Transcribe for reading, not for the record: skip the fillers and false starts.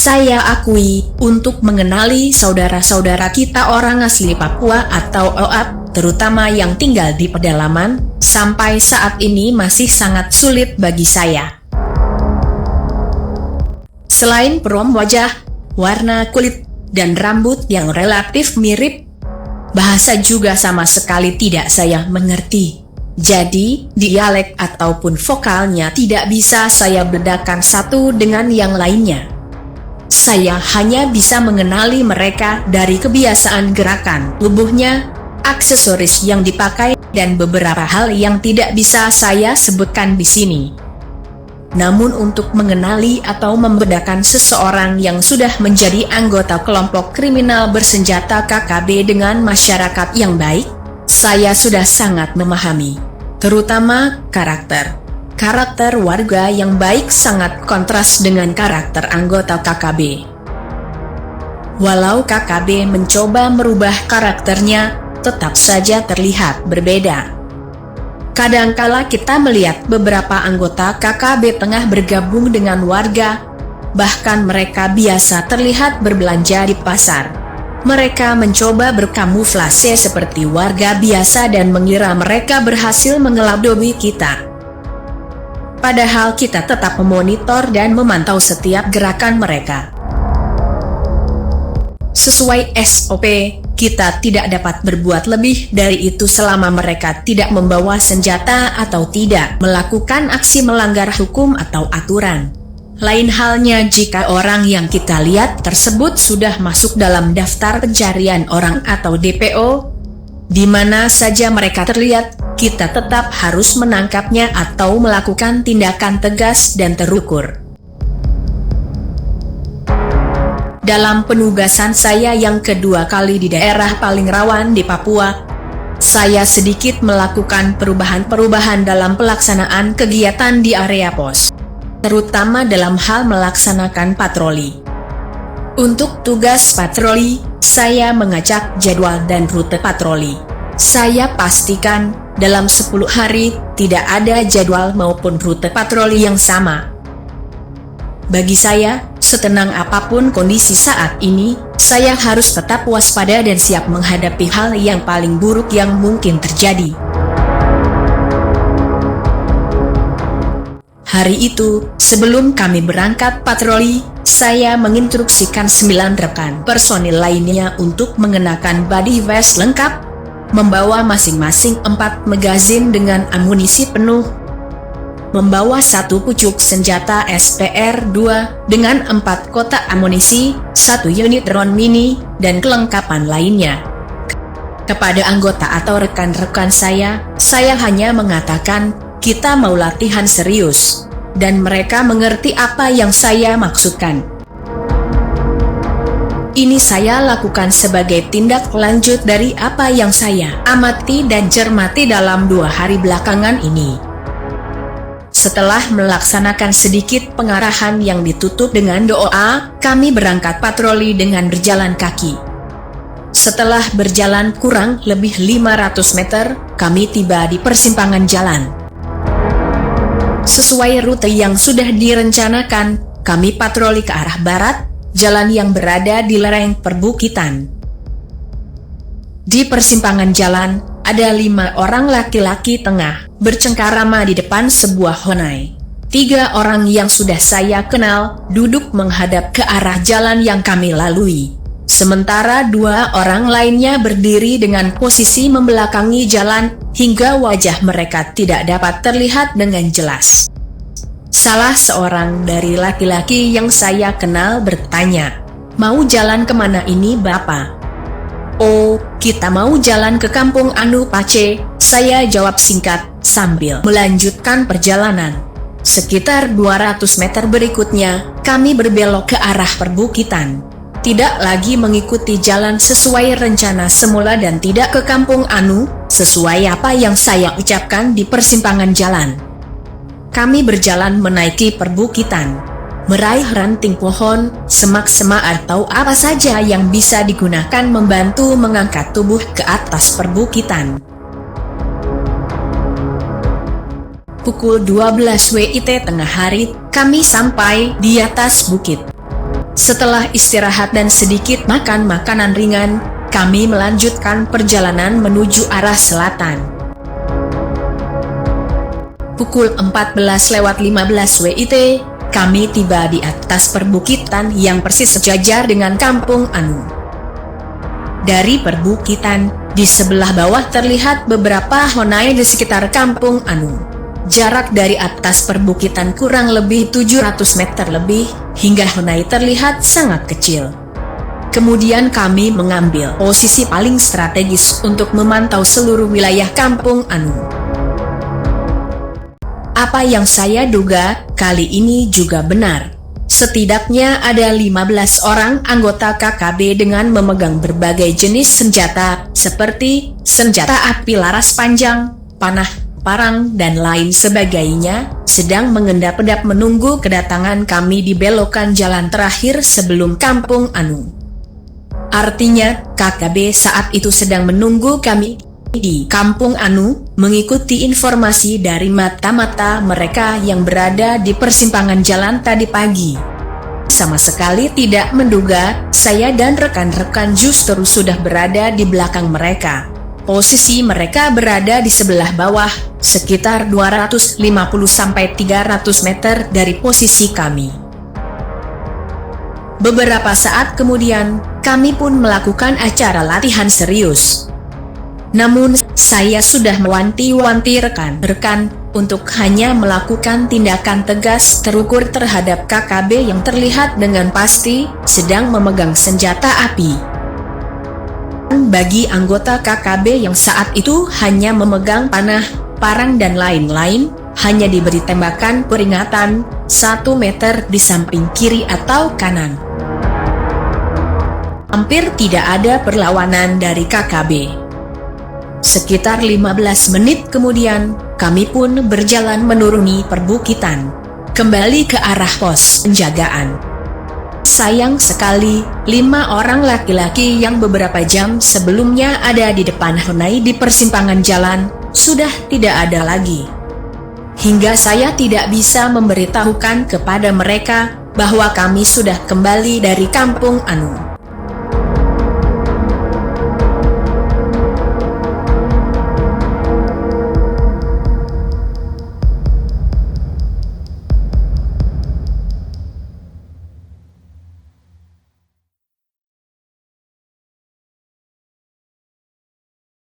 Saya akui, untuk mengenali saudara-saudara kita orang asli Papua atau OAP, terutama yang tinggal di pedalaman, sampai saat ini masih sangat sulit bagi saya. Selain perom wajah, warna kulit, dan rambut yang relatif mirip, bahasa juga sama sekali tidak saya mengerti. Jadi, dialek ataupun vokalnya tidak bisa saya bedakan satu dengan yang lainnya. Saya hanya bisa mengenali mereka dari kebiasaan gerakan tubuhnya, aksesoris yang dipakai, dan beberapa hal yang tidak bisa saya sebutkan di sini. Namun untuk mengenali atau membedakan seseorang yang sudah menjadi anggota kelompok kriminal bersenjata KKB dengan masyarakat yang baik, saya sudah sangat memahami. Terutama karakter warga yang baik sangat kontras dengan karakter anggota KKB. Walau KKB mencoba merubah karakternya, tetap saja terlihat berbeda. Kadangkala kita melihat beberapa anggota KKB tengah bergabung dengan warga, bahkan mereka biasa terlihat berbelanja di pasar. Mereka mencoba berkamuflase seperti warga biasa dan mengira mereka berhasil mengelabui kita. Padahal kita tetap memonitor dan memantau setiap gerakan mereka. Sesuai SOP, kita tidak dapat berbuat lebih dari itu selama mereka tidak membawa senjata atau tidak melakukan aksi melanggar hukum atau aturan. Lain halnya jika orang yang kita lihat tersebut sudah masuk dalam daftar pencarian orang atau DPO, di mana saja mereka terlihat, kita tetap harus menangkapnya atau melakukan tindakan tegas dan terukur. Dalam penugasan saya yang kedua kali di daerah paling rawan di Papua, saya sedikit melakukan perubahan-perubahan dalam pelaksanaan kegiatan di area pos, terutama dalam hal melaksanakan patroli. Untuk tugas patroli, saya mengacak jadwal dan rute patroli. Saya pastikan, dalam 10 hari, tidak ada jadwal maupun rute patroli yang sama. Bagi saya, setenang apapun kondisi saat ini, saya harus tetap waspada dan siap menghadapi hal yang paling buruk yang mungkin terjadi. Hari itu, sebelum kami berangkat patroli, saya menginstruksikan 9 rekan personil lainnya untuk mengenakan body vest lengkap, membawa masing-masing 4 magazin dengan amunisi penuh, membawa 1 pucuk senjata SPR-2 dengan 4 kotak amunisi, 1 unit drone mini, dan kelengkapan lainnya. Kepada anggota atau rekan-rekan saya hanya mengatakan, kita mau latihan serius, dan mereka mengerti apa yang saya maksudkan. Ini saya lakukan sebagai tindak lanjut dari apa yang saya amati dan cermati dalam 2 hari belakangan ini. Setelah melaksanakan sedikit pengarahan yang ditutup dengan doa, kami berangkat patroli dengan berjalan kaki. Setelah berjalan kurang lebih 500 meter, kami tiba di persimpangan jalan. Sesuai rute yang sudah direncanakan, kami patroli ke arah barat, jalan yang berada di lereng perbukitan. Di persimpangan jalan, ada 5 orang laki-laki tengah bercengkarama di depan sebuah honai. 3 orang yang sudah saya kenal duduk menghadap ke arah jalan yang kami lalui. Sementara 2 orang lainnya berdiri dengan posisi membelakangi jalan, hingga wajah mereka tidak dapat terlihat dengan jelas. Salah seorang dari laki-laki yang saya kenal bertanya, "Mau jalan kemana ini Bapak?" "Oh, kita mau jalan ke kampung Anu Pace," saya jawab singkat, sambil melanjutkan perjalanan. Sekitar 200 meter berikutnya, kami berbelok ke arah perbukitan. Tidak lagi mengikuti jalan sesuai rencana semula dan tidak ke Kampung Anu, sesuai apa yang saya ucapkan di persimpangan jalan. Kami berjalan menaiki perbukitan, meraih ranting pohon, semak-semak atau apa saja yang bisa digunakan membantu mengangkat tubuh ke atas perbukitan. Pukul 12 WIT tengah hari, kami sampai di atas bukit. Setelah istirahat dan sedikit makan makanan ringan, kami melanjutkan perjalanan menuju arah selatan. Pukul 14:15 WIT, kami tiba di atas perbukitan yang persis sejajar dengan Kampung Anu. Dari perbukitan, di sebelah bawah terlihat beberapa honai di sekitar Kampung Anu. Jarak dari atas perbukitan kurang lebih 700 meter lebih, hingga honai terlihat sangat kecil. Kemudian kami mengambil posisi paling strategis untuk memantau seluruh wilayah Kampung Anu. Apa yang saya duga, kali ini juga benar. Setidaknya ada 15 orang anggota KKB dengan memegang berbagai jenis senjata, seperti senjata api laras panjang, panah, parang, dan lain sebagainya, sedang mengendap-endap menunggu kedatangan kami di belokan jalan terakhir sebelum Kampung Anu. Artinya, KKB saat itu sedang menunggu kami di Kampung Anu, mengikuti informasi dari mata-mata mereka yang berada di persimpangan jalan tadi pagi. Sama sekali tidak menduga, saya dan rekan-rekan justru sudah berada di belakang mereka. Posisi mereka berada di sebelah bawah, sekitar 250-300 meter dari posisi kami. Beberapa saat kemudian, kami pun melakukan acara latihan serius. Namun, saya sudah mewanti-wanti rekan-rekan untuk hanya melakukan tindakan tegas terukur terhadap KKB yang terlihat dengan pasti sedang memegang senjata api. Bagi anggota KKB yang saat itu hanya memegang panah, parang dan lain-lain, hanya diberi tembakan peringatan 1 meter di samping kiri atau kanan. Hampir tidak ada perlawanan dari KKB. Sekitar 15 menit kemudian, kami pun berjalan menuruni perbukitan, kembali ke arah pos penjagaan. Sayang sekali, 5 orang laki-laki yang beberapa jam sebelumnya ada di depan honai di persimpangan jalan, sudah tidak ada lagi. Hingga saya tidak bisa memberitahukan kepada mereka bahwa kami sudah kembali dari Kampung Anu.